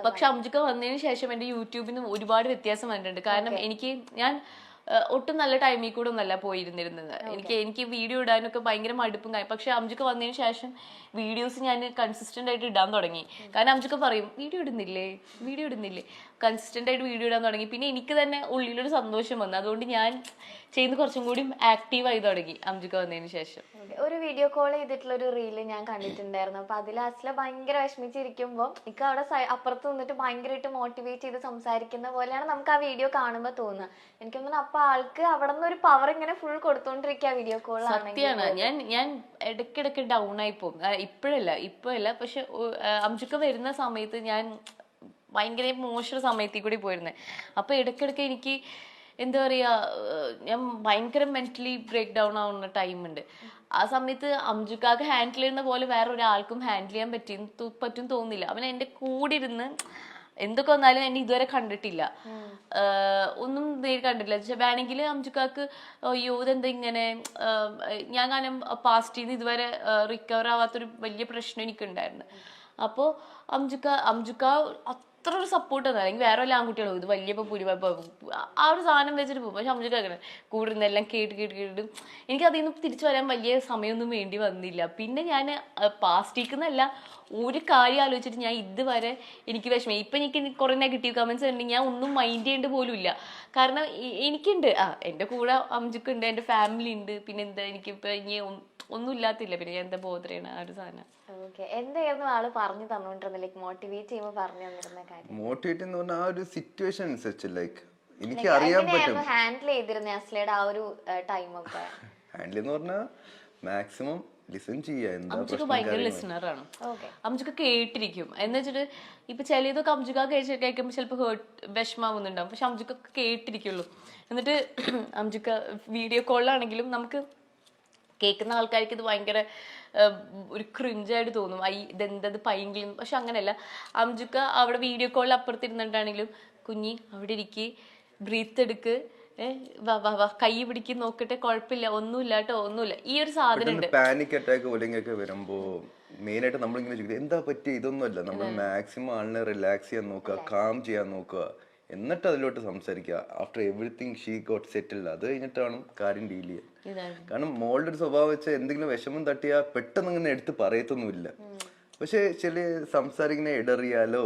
പക്ഷെ അംജുക്ക വന്നതിന് ശേഷം എന്റെ യൂട്യൂബിന് ഒരുപാട് വ്യത്യാസം വന്നിട്ടുണ്ട്. കാരണം ഞാൻ ഒട്ടും നല്ല ടൈമിൽ കൂടെ ഒന്നല്ല പോയിരുന്നിരുന്നത്. എനിക്ക് വീഡിയോ ഇടാനൊക്കെ ഭയങ്കര മടുപ്പും കാര്യം. പക്ഷെ അംജുക്ക വന്നതിന് ശേഷം വീഡിയോസ് ഞാൻ കൺസിസ്റ്റന്റ് ആയിട്ട് ഇടാൻ തുടങ്ങി. കാരണം അംജുക്ക പറയും വീഡിയോ ഇടുന്നില്ലേ കൺസിസ്റ്റന്റ് ആയിട്ട് വീഡിയോ ഇടാൻ തുടങ്ങി. പിന്നെ എനിക്ക് തന്നെ ഉള്ളിലൊരു സന്തോഷം വന്നു. അതുകൊണ്ട് ഞാൻ ചെയ്യുന്ന കുറച്ചും കൂടി ആക്റ്റീവ് ആയി തുടങ്ങി അംജുക്ക വന്നതിന് ശേഷം. ഒരു വീഡിയോ കോൾ ചെയ്തിട്ടുള്ള ഒരു റീല് ഞാൻ കണ്ടിട്ടുണ്ടായിരുന്നു. അപ്പൊ അതിൽ അസ്ല ഭയങ്കര വിഷമിച്ചിരിക്കുമ്പോൾ ഇക്ക അവിടെ അപ്പുറത്ത് നിന്നിട്ട് ഭയങ്കരമായിട്ട് മോട്ടിവേറ്റ് ചെയ്ത് സംസാരിക്കുന്ന പോലെയാണ് നമുക്ക് ആ വീഡിയോ കാണുമ്പോൾ തോന്നുക. എനിക്ക് തോന്നുന്നു അപ്പൊ ആൾക്ക് അവിടെ നിന്ന് ഒരു പവർ ഇങ്ങനെ ഫുൾ കൊടുത്തോണ്ടിരിക്കുക വീഡിയോ കോൾ. സത്യമാണ്. ഞാൻ ഇടയ്ക്കിടയ്ക്ക് ഡൗൺ ആയി പോകും. ഇപ്പോഴല്ല പക്ഷെ അംജുക്ക വരുന്ന സമയത്ത് ഞാൻ ഭയങ്കര മോശം സമയത്തിൽ കൂടി പോയിരുന്നത്. അപ്പൊ ഇടയ്ക്കിടയ്ക്ക് എനിക്ക് എന്താ പറയാ, ഞാൻ ഭയങ്കര മെന്റലി ബ്രേക്ക് ഡൗൺ ആവുന്ന ടൈമുണ്ട്. ആ സമയത്ത് അംജുക്കാക്ക് ഹാൻഡിൽ ചെയ്യുന്ന പോലെ വേറെ ഒരാൾക്കും ഹാൻഡിൽ ചെയ്യാൻ പറ്റും തോന്നുന്നില്ല. അവൻ എന്റെ കൂടെ ഇരുന്ന് എന്തൊക്കെ വന്നാലും എന്നെ ഇതുവരെ കണ്ടിട്ടില്ല, ഒന്നും നേരി കണ്ടിട്ടില്ല. പക്ഷെ വേണമെങ്കിൽ അംജുക്കാക്ക് അയ്യോ ഇതെന്താ ഇങ്ങനെ, ഞാൻ കാരണം പാസ്റ്റിൽ നിന്ന് ഇതുവരെ റിക്കവർ ആവാത്തൊരു വലിയ പ്രശ്നം എനിക്കുണ്ടായിരുന്നു. അപ്പോൾ അംജുക്ക അത്ര ഒരു സപ്പോർട്ട് തന്നെ. അല്ലെങ്കിൽ വേറെ വല്ല ആൺകുട്ടികളോ ഇത് വലിയ ആ ഒരു സാധനം വെച്ചിട്ട് പോകും. പക്ഷെ അമ്മക്ക് അങ്ങനെ കൂടുന്ന എല്ലാം കേട്ടിട്ട് എനിക്ക് അതിൽ നിന്ന് തിരിച്ചു വരാൻ വലിയ സമയമൊന്നും വേണ്ടി വന്നില്ല. പിന്നെ ഞാൻ പാസ്റ്റിക്കുന്നല്ല ഒരു കാര്യം ആലോചിച്ചിട്ട് ഞാൻ ഇതുവരെ എനിക്ക് വിഷമം. ഇപ്പൊ എനിക്ക് കുറെ നെഗറ്റീവ് കമന്റ്സ് ഉണ്ടെങ്കിൽ ഞാൻ ഒന്നും മൈൻഡ് ചെയ്യേണ്ട പോലും ഇല്ല. കാരണം എനിക്കുണ്ട്, എന്റെ കൂടെ അംജുക്കുണ്ട്, എന്റെ ഫാമിലി ഉണ്ട്. പിന്നെ എന്താ എനിക്കിപ്പോ ഇനി ഒന്നും ഇല്ലാത്തില്ല. പിന്നെ ഞാൻ എന്താ ബോധറയാണ് ആ ഒരു സാധനം. എന്തായിരുന്നു ആള് പറഞ്ഞു തന്നോണ്ടിരുന്നത്, ലൈക്ക് മോട്ടിവേറ്റ് ചെയ്യുമ്പോൾ പറഞ്ഞു തന്നിരുന്ന കാര്യം? മോട്ടിവേറ്റ് എന്ന് പറഞ്ഞാൽ ആ ഒരു സിറ്റുവേഷൻ അനുസരിച്ച് ലൈക്ക് എനിക്ക് അറിയാൻ പറ്റും ഹാൻഡിൽ ചെയ്തിരുന്ന അസ്ലയുടെ ആ ഒരു ടൈം ഒക്കെ. ഹാൻഡിൽ എന്ന് പറഞ്ഞാൽ മാക്സിമം ലിസൺ ചെയ്യാ. അംജുക്ക് ഭയങ്കര ലിസണറാണ്. അംജുക്ക് കേട്ടിരിക്കും. എന്ന് വെച്ചിട്ട് ഇപ്പൊ ചിലതൊക്കെ അംജുക്ക കേൾക്കുമ്പോൾ ചിലപ്പോൾ വിഷമാവുന്നുണ്ടാവും. പക്ഷെ അംജുക്കൊക്കെ കേട്ടിരിക്കുള്ളൂ. എന്നിട്ട് അംജുക്ക വീഡിയോ കോളിലാണെങ്കിലും നമുക്ക് കേൾക്കുന്ന ആൾക്കാർക്ക് ഇത് ഭയങ്കര ഒരു ക്രിഞ്ചായിട്ട് തോന്നും, ഇതെന്തത് പൈങ്കിലും. പക്ഷെ അങ്ങനെയല്ല. അംജുക്ക അവിടെ വീഡിയോ കോളിൽ അപ്പുറത്തിരുന്നിട്ടാണെങ്കിലും കുഞ്ഞി അവിടെ ഇരിക്ക്, ബ്രീത്ത് എടുക്ക്, വാ കൈ പിടിക്ക്, നോക്കട്ടെ, കുഴപ്പമില്ല, ഒന്നുമില്ല കേട്ടോ, ഒന്നുമില്ല. ഈ ഒരു സാധനം ഉണ്ട്. പാനിക് അറ്റാക്ക് പോലെയൊക്കെ വരുമ്പോ മെയിൻ ആയിട്ട് നമ്മളിങ്ങനെ ചോദിക്കും എന്താ പറ്റി, ഇതൊന്നും അല്ല. നമ്മൾ മാക്സിമം ആളിനെ റിലാക്സ് ചെയ്യാൻ നോക്കുക, കാം ചെയ്യാൻ നോക്കുക, എന്നിട്ട് അതിലോട്ട് സംസാരിക്കുക. After everything she got settled, അത് കഴിഞ്ഞിട്ടാണ് കാര്യം ഡീൽ ചെയ്യുക. കാരണം മോളുടെ ഒരു സ്വഭാവം വെച്ചാൽ എന്തെങ്കിലും വിഷമം തട്ടിയാൽ പെട്ടെന്ന് ഇങ്ങനെ എടുത്ത് പറയത്തൊന്നുമില്ല. പക്ഷെ ചില സംസാരിക്കുന്ന ഇടറിയാലോ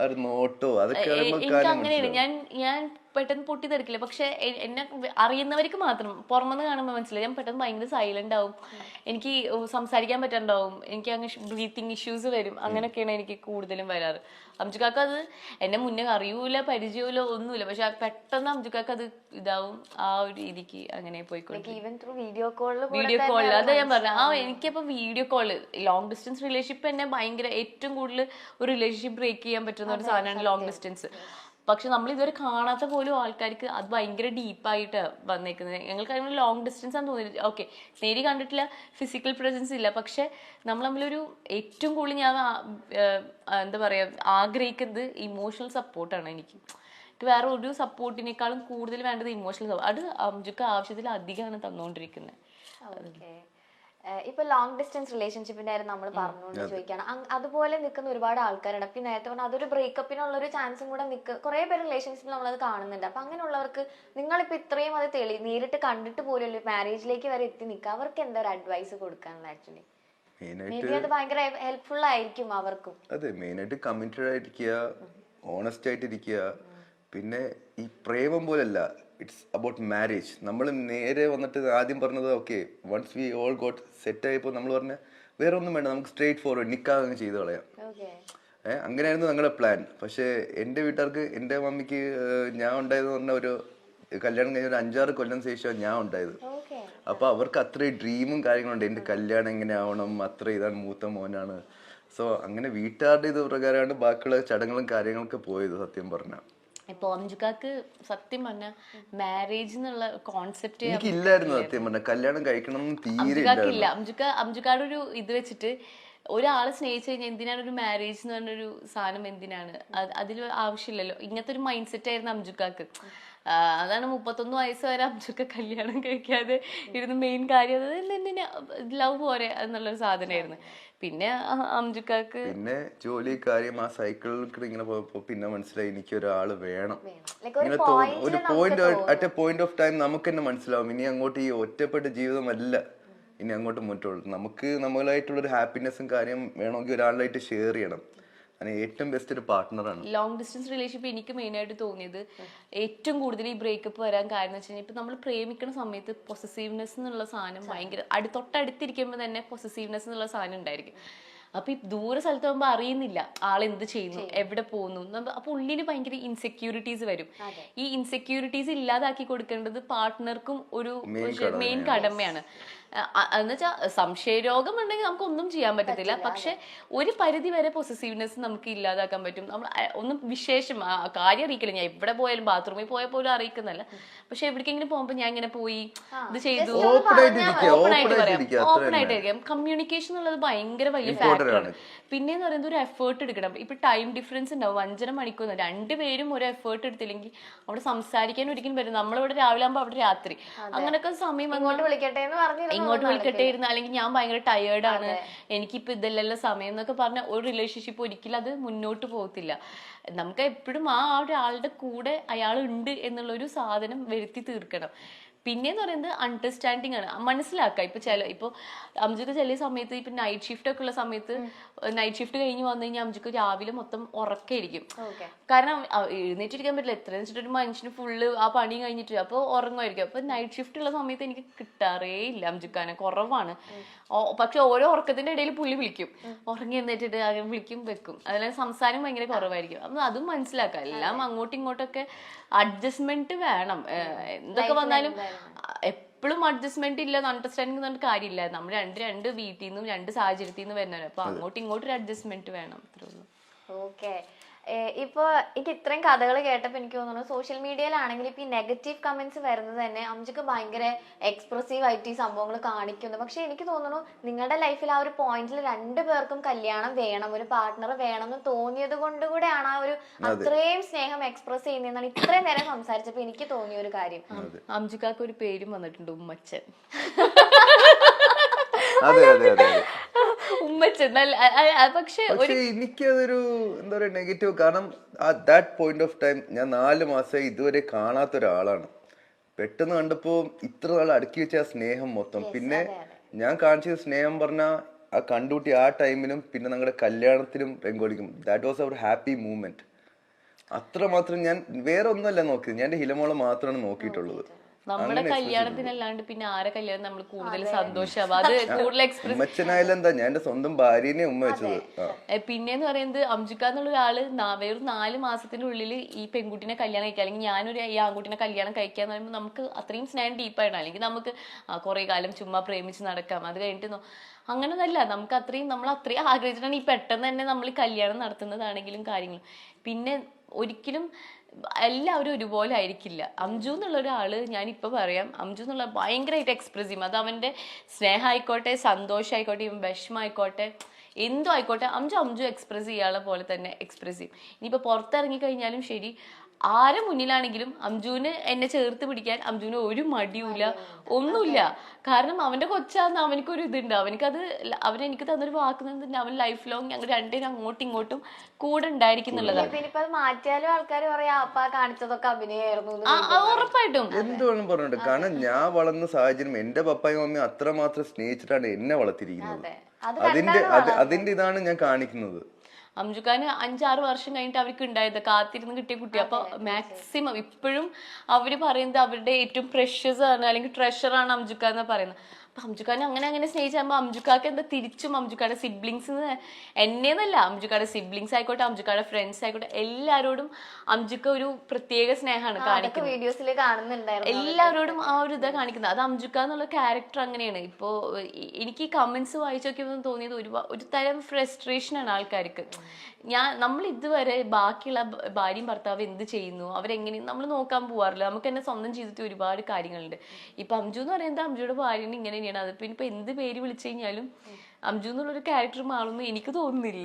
ഒരു നോട്ടോ അതൊക്കെ ഞാൻ പെട്ടെന്ന് പൊട്ടിത്തെറിക്കില്ല. പക്ഷെ എന്നെ അറിയുന്നവർക്ക് മാത്രം പുറമെന്ന് കാണുമ്പോൾ മനസ്സിലായി ഞാൻ പെട്ടെന്ന് ഭയങ്കര സൈലന്റ് ആവും. എനിക്ക് സംസാരിക്കാൻ പറ്റാണ്ടാവും. എനിക്ക് അങ്ങ് ബ്രീത്തിങ് ഇഷ്യൂസ് വരും. അങ്ങനെയൊക്കെയാണ് എനിക്ക് കൂടുതലും വരാറ്. അംജുക്കാക്ക് അത് എന്നെ മുന്നേ അറിയൂല, പരിചയമില്ല, ഒന്നുമില്ല. പക്ഷെ പെട്ടെന്ന് അംജുക്കാക്ക് അത് ഇതാവും. ആ ഒരു രീതിക്ക് അങ്ങനെ പോയിക്കൊണ്ടിരിക്കും. വീഡിയോ കോളിൽ അതാ ഞാൻ പറഞ്ഞത്. എനിക്കപ്പോ video call long distance relationship എന്നെ ഭയങ്കര ഏറ്റവും കൂടുതൽ ഒരു റിലേഷൻഷിപ്പ് ബ്രേക്ക് ചെയ്യാൻ പറ്റുന്ന ഒരു സാധനമാണ് ലോങ് ഡിസ്റ്റൻസ്. പക്ഷെ നമ്മൾ ഇതുവരെ കാണാത്ത പോലും ആൾക്കാർക്ക് അത് ഭയങ്കര ഡീപ്പായിട്ട് വന്നേക്കുന്നത്. ഞങ്ങൾക്ക് അതിന് ലോങ് ഡിസ്റ്റൻസ് ആണെന്ന് തോന്നിയിട്ട് ഓക്കെ നേരി കണ്ടിട്ടില്ല, ഫിസിക്കൽ പ്രസൻസ് ഇല്ല. പക്ഷെ നമ്മൾ തമ്മിലൊരു ഏറ്റവും കൂടുതൽ ഞാൻ എന്താ പറയാ ആഗ്രഹിക്കുന്നത് ഇമോഷണൽ സപ്പോർട്ടാണ്. എനിക്ക് വേറെ ഒരു സപ്പോർട്ടിനേക്കാളും കൂടുതൽ വേണ്ടത് ഇമോഷണൽ സപ്പോർട്ട്. അത് അംജുക്ക് ആവശ്യത്തിൽ അധികമാണ് തന്നുകൊണ്ടിരിക്കുന്നത്. ഇപ്പൊ ലോങ് ഡിസ്റ്റൻസ് റിലേഷൻഷിപ്പിന്റെ കാര്യം നമ്മൾ പറഞ്ഞുകൊണ്ട് ചോദിക്കുകയാണ്. അതുപോലെ നിൽക്കുന്ന ഒരുപാട് ആൾക്കാരുണ്ട്. അപ്പൊ നേരത്തെ പറഞ്ഞാൽ അതൊരു ബ്രേക്കപ്പിനുള്ള ഒരു ചാൻസും കൂടെ കുറെ പേര് റിലേഷൻഷിപ്പിൽ നമ്മളത് കാണുന്നുണ്ട്. അപ്പൊ അങ്ങനെയുള്ളവർക്ക് നിങ്ങളിപ്പോ ഇത്രയും അത് നേരിട്ട് കണ്ടിട്ട് പോലും മാരേജിലേക്ക് വരെ എത്തി നിൽക്കുക, അവർക്ക് എന്താ ഒരു അഡ്വൈസ് കൊടുക്കാനുള്ള? ആക്ച്വലി അത് ഭയങ്കര ഹെൽപ്ഫുൾ ആയിരിക്കും അവർക്കും. അതെ, മെയിനായിട്ട് കമ്മിറ്റഡ് ആയിരിക്കുക, ഓണസ്റ്റ് ആയിട്ടിരിക്കുക. പിന്നെ ഈ പ്രേമം പോലല്ല, ഇറ്റ്സ് അബൌട്ട് മാരേജ്. നമ്മൾ നേരെ വന്നിട്ട് ആദ്യം പറഞ്ഞത് okay once we all got set ആയപ്പോൾ നമ്മൾ പറഞ്ഞ വേറെ ഒന്നും വേണ്ട, നമുക്ക് സ്ട്രേറ്റ് ഫോർവേഡ് നിക്കാഹ് ചെയ്ത് കളയാം. അങ്ങനെയായിരുന്നു ഞങ്ങളുടെ പ്ലാൻ. പക്ഷെ എൻ്റെ വീട്ടുകാർക്ക്, എൻ്റെ മമ്മിക്ക് ഞാൻ ഉണ്ടായതെന്ന് പറഞ്ഞ ഒരു കല്യാണം കഴിഞ്ഞ ഒരു 5-6 കൊല്ലം ശേഷമാണ് ഞാൻ ഉണ്ടായത്. അപ്പൊ അവർക്ക് അത്രയും ഡ്രീമും കാര്യങ്ങളുണ്ട്, എൻ്റെ കല്യാണം എങ്ങനെ ആവണം, അത്ര ഇതാണ്, മൂത്ത മോനാണ്. സോ അങ്ങനെ വീട്ടുകാരുടെ ഇത് പ്രകാരമാണ് ബാക്കിയുള്ള ചടങ്ങുകളും കാര്യങ്ങളൊക്കെ പോയത് സത്യം പറഞ്ഞാൽ. ഇപ്പൊ അംജുക്കാക്ക് സത്യം പറഞ്ഞ മാരേജ് എന്നുള്ള കോൺസെപ്റ്റ് എനിക്കില്ലായിരുന്നു. സത്യം പറഞ്ഞ കല്യാണം കഴിക്കണം തീരെ ഇല്ല. അംജുക്കാട് ഒരു ഇത് വെച്ചിട്ട് ഒരാളെ സ്നേഹിച്ചു കഴിഞ്ഞാൽ എന്തിനാണ് ഒരു മാരേജ് എന്ന് പറഞ്ഞൊരു സാധനം, എന്തിനാണ് അതിൽ ആവശ്യമില്ലല്ലോ. ഇങ്ങനത്തെ ഒരു മൈൻഡ് സെറ്റ് ആയിരുന്നു അംജുക്കാക്ക്. അതാണ് 31 വയസ്സ് വരെ അംജുക്ക കല്യാണം കഴിക്കാതെ ഇരുന്ന് മെയിൻ കാര്യം എന്തിനാ ലവ് പോരെ എന്നുള്ളൊരു സാധനമായിരുന്നു. പിന്നെ അംജുക്കാക്ക് പിന്നെ ജോലി കാര്യം ആ സൈക്കിളിൽ ഇങ്ങനെ പോയപ്പോ പിന്നെ മനസ്സിലായി എനിക്ക് ഒരാള് വേണം. ഇങ്ങനെ ഒരു point at A point of time നമുക്ക് തന്നെ മനസ്സിലാവും ഇനി അങ്ങോട്ട് ഈ ഒറ്റപ്പെട്ട ജീവിതമല്ല ഇനി അങ്ങോട്ട് മുന്നോട്ടുള്ളൂ. നമുക്ക് നമ്മളായിട്ടുള്ളൊരു ഹാപ്പിനെസ്സും കാര്യം വേണമെങ്കിൽ ഒരാളായിട്ട് ഷെയർ ചെയ്യണം. അങ്ങനെ ഏറ്റവും ബെസ്റ്റ് ഒരു പാർട്ട്ണറാണ്. ലോങ് ഡിസ്റ്റൻസ് റിലേഷൻഷിപ്പ് എനിക്ക് മെയിനായിട്ട് തോന്നിയത് ഏറ്റവും കൂടുതൽ ഈ ബ്രേക്കപ്പ് വരാൻ കാരണം എന്ന് വെച്ച് കഴിഞ്ഞാൽ ഇപ്പം നമ്മൾ പ്രേമിക്കുന്ന സമയത്ത് പൊസസീവ്നെസ് എന്നുള്ള സാധനം ഭയങ്കര തൊട്ടടുത്തിരിക്കുമ്പോൾ തന്നെ പൊസസീവ്നെസ് എന്നുള്ള സാധനം ഉണ്ടായിരിക്കും. അപ്പൊ ഈ ദൂര സ്ഥലത്ത് പോകുമ്പോൾ അറിയുന്നില്ല ആളെന്ത് ചെയ്യുന്നു, എവിടെ പോകുന്നു. അപ്പൊ ഉള്ളിന് ഭയങ്കര ഇൻസെക്യൂരിറ്റീസ് വരും. ഈ ഇൻസെക്യൂരിറ്റീസ് ഇല്ലാതാക്കി കൊടുക്കേണ്ടത് പാർട്ട്ണർക്കും ഒരു മെയിൻ കടമയാണ്. എന്നുവെച്ചാൽ സംശയരോഗം ഉണ്ടെങ്കിൽ നമുക്ക് ഒന്നും ചെയ്യാൻ പറ്റത്തില്ല. പക്ഷെ ഒരു പരിധി വരെ പൊസസീവ്നെസ് നമുക്ക് ഇല്ലാതാക്കാൻ പറ്റും. നമ്മൾ ഒന്നും വിശേഷം കാര്യം അറിയിക്കില്ല. ഞാൻ എവിടെ പോയാലും ബാത്റൂമിൽ പോയാൽ പോലും അറിയിക്കുന്നല്ല. പക്ഷെ എവിടേക്കെങ്കിലും പോകുമ്പോൾ ഞാൻ ഇങ്ങനെ പോയി ഇത് ചെയ്തു ഓപ്പൺ ആയിട്ട് പറയാം. ഓപ്പൺ ആയിട്ടിരിക്കാം. കമ്മ്യൂണിക്കേഷൻ എന്നുള്ളത് ഭയങ്കര വലിയ ഫാക്ടറാണ്. പിന്നെന്ന് പറയുന്നത് ഒരു എഫേർട്ട് എടുക്കണം. ഇപ്പൊ ടൈം ഡിഫറൻസ് ഉണ്ടാവും 5.5 മണിക്കൂർ. രണ്ടുപേരും ഒരു എഫേർട്ട് എടുത്തില്ലെങ്കിൽ അവിടെ സംസാരിക്കാൻ ഒരിക്കലും പറ്റും. നമ്മളിവിടെ രാവിലെ ആകുമ്പോൾ അവിടെ രാത്രി. അങ്ങനൊക്കെ സമയം ഇങ്ങോട്ട് വിളിക്കട്ടെ ഇരുന്ന്, അല്ലെങ്കിൽ ഞാൻ ഭയങ്കര ടയേർഡാണ് എനിക്കിപ്പോ ഇതല്ലല്ലോ സമയം എന്നൊക്കെ പറഞ്ഞ ഒരു റിലേഷൻഷിപ്പ് ഒരിക്കലും അത് മുന്നോട്ട് പോകത്തില്ല. നമുക്ക് എപ്പോഴും ആ ഒരാളുടെ കൂടെ അയാൾ ഉണ്ട് എന്നുള്ളൊരു സാധനം വരുത്തി തീർക്കണം. പിന്നെന്ന് പറയുന്നത് അണ്ടർസ്റ്റാൻഡിങ് ആണ്, മനസ്സിലാക്കുക. ഇപ്പൊ അംജുക്ക് ചില സമയത്ത് ഇപ്പൊ നൈറ്റ് ഷിഫ്റ്റ് ഒക്കെ ഉള്ള സമയത്ത് നൈറ്റ് ഷിഫ്റ്റ് കഴിഞ്ഞ് വന്നു കഴിഞ്ഞാൽ അംജുക്ക് രാവിലെ മൊത്തം ഉറക്കായിരിക്കും. കാരണം എഴുന്നേറ്റിരിക്കാൻ പറ്റില്ല. എത്ര വെച്ചിട്ടൊരു മനുഷ്യന് ഫുള്ള് ആ പണി കഴിഞ്ഞിട്ട് അപ്പൊ ഉറങ്ങുമായിരിക്കും. അപ്പൊ നൈറ്റ് ഷിഫ്റ്റ് ഉള്ള സമയത്ത് എനിക്ക് കിട്ടാറേ ഇല്ല അംജുക്കാനെ, കുറവാണ്. പക്ഷെ ഓരോ ഉറക്കത്തിന്റെ ഇടയിൽ പുള്ളി വിളിക്കും, ഉറങ്ങി എഴുന്നേറ്റിട്ട് വിളിക്കും വെക്കും. അതിൽ സംസാരം ഭയങ്കര കുറവായിരിക്കും. അപ്പൊ അതും മനസ്സിലാക്കാം. എല്ലാം അങ്ങോട്ടും ഇങ്ങോട്ടൊക്കെ അഡ്ജസ്റ്റ്മെന്റ് വേണം. എന്തൊക്കെ വന്നാലും എപ്പോഴും അഡ്ജസ്റ്റ്മെന്റ് ഇല്ല, അണ്ടർസ്റ്റാൻഡിങ് പറഞ്ഞിട്ട് കാര്യമില്ല. നമ്മൾ രണ്ട് വീട്ടിൽ നിന്നും രണ്ട് സാഹചര്യത്തിൽ നിന്ന് വരുന്നവരും. അപ്പൊ അങ്ങോട്ടും ഇങ്ങോട്ടും ഒരു അഡ്ജസ്റ്റ്മെന്റ് വേണം. അത്രേ ഉള്ളൂ. ഓക്കെ. ഇപ്പൊ എനിക്ക് ഇത്രയും കഥകൾ കേട്ടപ്പോൾ എനിക്ക് തോന്നുന്നു സോഷ്യൽ മീഡിയയിലാണെങ്കിൽ ഇപ്പൊ ഈ നെഗറ്റീവ് കമന്റ്സ് വരുന്നത് തന്നെ അംജുക്ക് ഭയങ്കര എക്സ്പ്രസീവ് ആയിട്ട് ഈ സംഭവങ്ങൾ കാണിക്കുന്നു. പക്ഷെ എനിക്ക് തോന്നുന്നു നിങ്ങളുടെ ലൈഫിൽ ആ ഒരു പോയിന്റിൽ രണ്ടുപേർക്കും കല്യാണം വേണം, ഒരു പാർട്ട്ണർ വേണം എന്ന് തോന്നിയത് കൊണ്ട് കൂടെയാണ് ആ ഒരു അത്രയും സ്നേഹം എക്സ്പ്രസ് ചെയ്യുന്നതെന്നാണ് ഇത്രയും നേരം സംസാരിച്ചപ്പോ എനിക്ക് തോന്നിയ ഒരു കാര്യം. അംജുക്കാക്ക് ഒരു പേരും വന്നിട്ടുണ്ട്, ഉമ്മച്ചൻ. ഉമ്മച്ചൻ. പക്ഷെ എനിക്കതൊരു എന്താ പറയാ നെഗറ്റീവ്. കാരണം ദാറ്റ് പോയിന്റ് ഓഫ് ടൈം ഞാൻ 4 മാസം ഇതുവരെ കാണാത്ത ഒരാളാണ്. പെട്ടെന്ന് കണ്ടപ്പോ ഇത്ര നാൾ അടുക്കി വെച്ച ആ സ്നേഹം മൊത്തം, പിന്നെ ഞാൻ കാണിച്ച സ്നേഹം പറഞ്ഞ ആ കണ്ടുകൂട്ടി ആ ടൈമിനും പിന്നെ ഞങ്ങളുടെ കല്യാണത്തിനും രംഗോളിക്കും. That was our happy moment. അത്രമാത്രം ഞാൻ വേറെ ഒന്നുമല്ല നോക്കിയത്, ഞാൻ എന്റെ ഹിലമോളെ മാത്രമാണ് നോക്കിയിട്ടുള്ളത്. നമ്മുടെ കല്യാണത്തിനല്ലാണ്ട് പിന്നെ ആരെ കല്യാണം നമ്മൾ കൂടുതൽ സന്തോഷമാവും. അത് കൂടുതൽ എക്സ്പ്രസ് എന്താ ഞാൻ എന്റെ സ്വന്തം ഭാര്യനെ ഉമ്മ വെച്ചത്. പിന്നെന്ന് പറയുന്നത് അംജുക്ക എന്നുള്ള ഒരാള് വെറും 4 മാസത്തിനുള്ളിൽ ഈ പെൺകുട്ടിനെ കല്യാണം കഴിക്കുക, അല്ലെങ്കിൽ ഞാനൊരു ഈ ആൺകുട്ടിനെ കല്യാണം കഴിക്കുക എന്ന് പറയുമ്പോൾ നമുക്ക് അത്രയും സ്നേഹം ഡീപ്പായിട്ടാണ്. അല്ലെങ്കിൽ നമുക്ക് കുറെ കാലം ചുമ്മാ പ്രേമിച്ച് നടക്കാം. അത് കഴിഞ്ഞിട്ട് അങ്ങനൊന്നല്ല, നമുക്ക് നമ്മൾ അത്രയും ആഗ്രഹിച്ചിട്ടാണ് ഈ പെട്ടെന്ന് തന്നെ നമ്മൾ കല്യാണം നടത്തുന്നതാണെങ്കിലും കാര്യങ്ങളും. പിന്നെ ഒരിക്കലും എല്ലാവരും ഒരുപോലെ ആയിരിക്കില്ല. അംജു എന്നുള്ള ഒരാള് ഞാനിപ്പോൾ പറയാം, അംജു എന്നുള്ള ഭയങ്കരമായിട്ട് എക്സ്പ്രസ് ചെയ്യും. അത് അവൻ്റെ സ്നേഹമായിക്കോട്ടെ, സന്തോഷമായിക്കോട്ടെ, വിഷമമായിക്കോട്ടെ, എന്തോ ആയിക്കോട്ടെ, അംജു എക്സ്പ്രസ് ചെയ്യാനുള്ള പോലെ തന്നെ എക്സ്പ്രസ് ചെയ്യും. ഇനിയിപ്പോൾ പുറത്തിറങ്ങി കഴിഞ്ഞാലും ശരി, ആരെ മുന്നിലാണെങ്കിലും അംജുവിന് എന്നെ ചേർത്ത് പിടിക്കാൻ അംജുവിന് ഒരു മടിയുമില്ല, ഒന്നുമില്ല. കാരണം അവന്റെ കൊച്ചാന്ന് അവനക്കൊരു ഇതുണ്ട്. അവനെനിക്ക് തന്നൊരു വാക്കുന്നുണ്ട്, അവൻ ലൈഫ് ലോങ് ഞങ്ങൾ രണ്ടുപേരും അങ്ങോട്ടും ഇങ്ങോട്ടും കൂടെ ഉണ്ടായിരിക്കുന്നുള്ളതാണ്. മാറ്റിയാലും ആൾക്കാർ പറയാ അപ്പ കാണിച്ചതൊക്കെ അഭിനയായിരുന്നു. ഉറപ്പായിട്ടും എന്തുവേണം പറഞ്ഞിട്ട്. കാരണം ഞാൻ വളർന്ന സാഹചര്യം എന്റെ പപ്പായും മമ്മിയും അത്രമാത്രം സ്നേഹിച്ചിട്ടാണ് എന്നെ വളർത്തിയിരിക്കുന്നത്. അതിന്റെ ഇതാണ് ഞാൻ കാണിക്കുന്നത്. അംജുഖാന് 5-6 വർഷം കഴിഞ്ഞിട്ട് അവർക്ക് ഉണ്ടായത് കാത്തിരുന്ന് കിട്ടിയ കുട്ടി. അപ്പൊ മാക്സിമം ഇപ്പോഴും അവര് പറയുന്നത് അവരുടെ ഏറ്റവും പ്രഷ്യസ് ആണ്, അല്ലെങ്കിൽ ട്രഷർ ആണ് അംജുഖ എന്ന് പറയുന്നത്. അപ്പൊ അംജുഖാനെ അങ്ങനെ സ്നേഹിച്ചാകുമ്പോ അംജുഖാക്ക് എന്താ തിരിച്ചും അംജുഖാടെ സിബ്ലിങ്സ് എന്നെന്നല്ല, അംജുഖാടെ സിബ്ലിങ്സ് ആയിക്കോട്ടെ, അംജുഖാടെ ഫ്രണ്ട്സ് ആയിക്കോട്ടെ, എല്ലാവരോടും അംജുക്ക ഒരു പ്രത്യേക സ്നേഹമാണ് കാണിക്കുന്നത്. എല്ലാവരോടും ആ ഒരു ഇതാ കാണിക്കുന്നത്. അത് അംജുക്ക എന്നുള്ള ക്യാരക്ടർ അങ്ങനെയാണ്. ഇപ്പോ എനിക്ക് ഈ കമന്റ്സ് വായിച്ചു നോക്കിയപ്പോൾ തോന്നിയത് ഒരു തരം ഫ്രസ്ട്രേഷൻ ആണ് ആൾക്കാർക്ക്. നമ്മൾ ഇതുവരെ ബാക്കിയുള്ള ഭാര്യയും ഭർത്താവ് എന്ത് ചെയ്യുന്നു, അവരെങ്ങനെ നമ്മൾ നോക്കാൻ പോവാറില്ല. നമുക്ക് തന്നെ സ്വന്തം ജീവിതത്തിൽ ഒരുപാട് കാര്യങ്ങളുണ്ട്. ഇപ്പൊ അംജു എന്ന് പറയുന്നത് അംജുയുടെ ഭാര്യനെ ഇങ്ങനെ തന്നെയാണ്. അതിപ്പോ ഇനിയിപ്പോ എന്ത് പേര് വിളിച്ചു കഴിഞ്ഞാലും അംജു എന്നുള്ളൊരു ക്യാരക്ടർ മാറുമെന്ന് എനിക്ക് തോന്നുന്നില്ല.